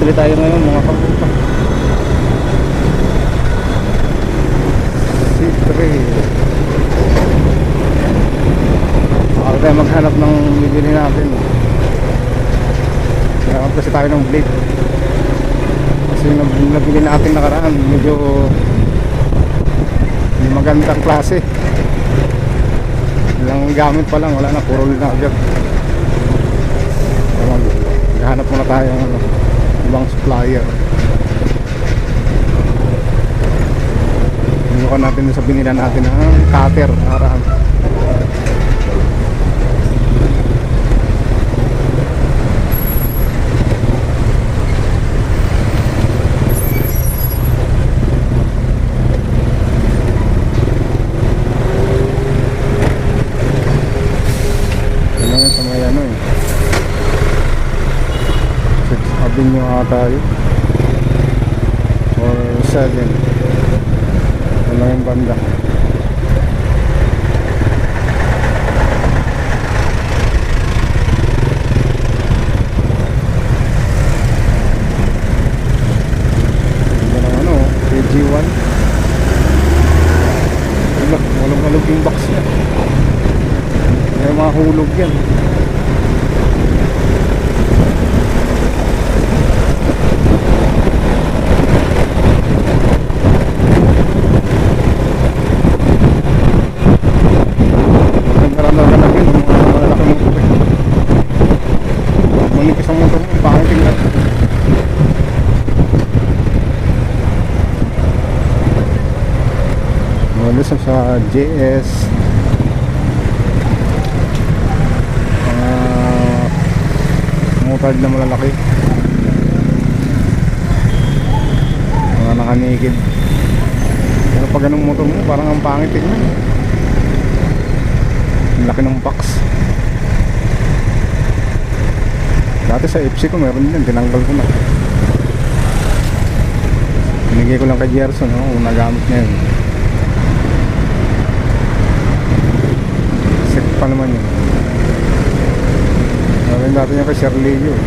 bili tayo ngayon mga kabuka. C3. Ako tayo maghanap ng bibili natin. Hanap kasi tayo ng blade. Kasi yung nabili natin nakaraan medyo hindi magandang klase. Ilang gamit pa lang, wala na, puro na agad. Hanap muna tayo ng ibang supplier. Inukan natin sa binila natin ng cutter nakaraan. Sa may ano eh, abin nyo tayo or 7 wala yung banda. Ganda ng ano, KG1. Walang yung box niya, may mga hulog yan. Sa JS motard na malalaki, mga nakanikid. Pero pag ganung motor mo parang ang pangit tignan, ang laki ng box. Dati sa FC ko meron din, tinanggal ko na, binigay ko lang kay Gerson, no? Kung nagamit niya yun. Pa naman yun. Gawin natin yung kay Sherley yun.